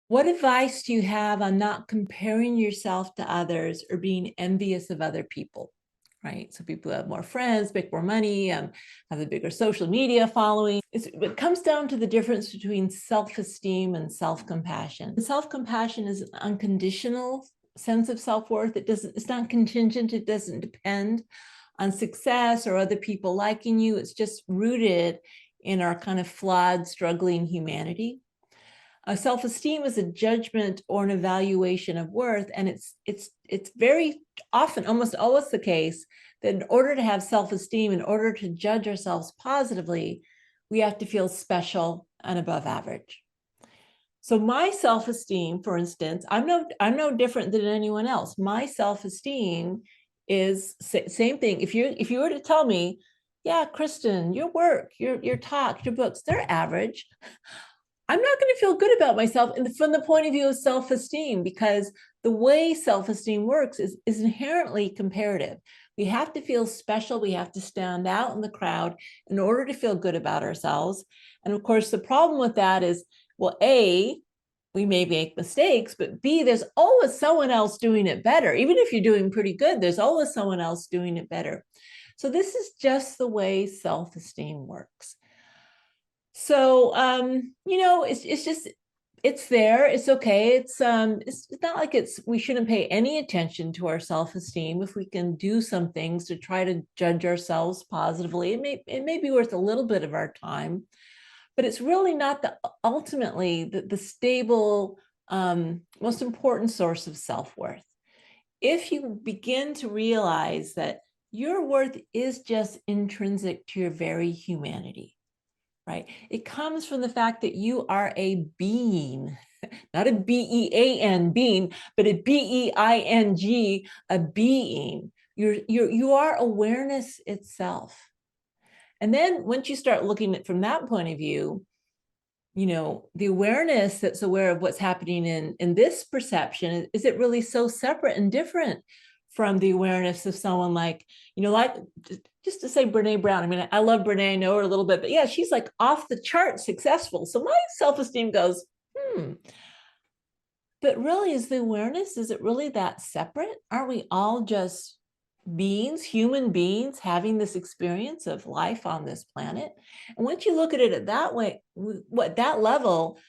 What advice do you have on not comparing yourself to others or being envious of other people? Right? So people who have more friends, make more money, have a bigger social media following. It comes down to the difference between self-esteem and self-compassion. Self-compassion is an unconditional sense of self-worth. It's not contingent. It doesn't depend on success or other people liking you. It's just rooted in our kind of flawed, struggling humanity. Self-esteem is a judgment or an evaluation of worth, and it's very often, almost always the case, that in order to have self-esteem, in order to judge ourselves positively, we have to feel special and above average. So my self-esteem, for instance, I'm no different than anyone else. My self-esteem is same thing. If you were to tell me, yeah, Kristin, your work, your talk, your books, they're average, I'm not going to feel good about myself from the point of view of self-esteem, because the way self-esteem works is inherently comparative. We have to feel special. We have to stand out in the crowd in order to feel good about ourselves. And of course, the problem with that is, well, A, we may make mistakes, but B, there's always someone else doing it better. Even if you're doing pretty good, there's always someone else doing it better. So this is just the way self-esteem works. So, it's there. It's okay. It's not like we shouldn't pay any attention to our self-esteem. If we can do some things to try to judge ourselves positively, it may be worth a little bit of our time, but it's really not ultimately the stable, most important source of self-worth. If you begin to realize that your worth is just intrinsic to your very humanity, right? It comes from the fact that you are a being, not a B-E-A-N being, but a B-E-I-N-G, a being. You are awareness itself. And then once you start looking at it from that point of view, the awareness that's aware of what's happening in this perception, is it really so separate and different from the awareness of someone like just to say Brene Brown. I mean, I love Brene, I know her a little bit, but yeah, she's like off the chart successful. So my self-esteem goes, but really, is the awareness, is it really that separate? Aren't we all just beings, human beings, having this experience of life on this planet? And once you look at it at that way, that level,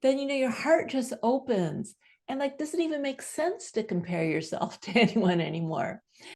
then your heart just opens, and like doesn't even make sense to compare yourself to anyone anymore.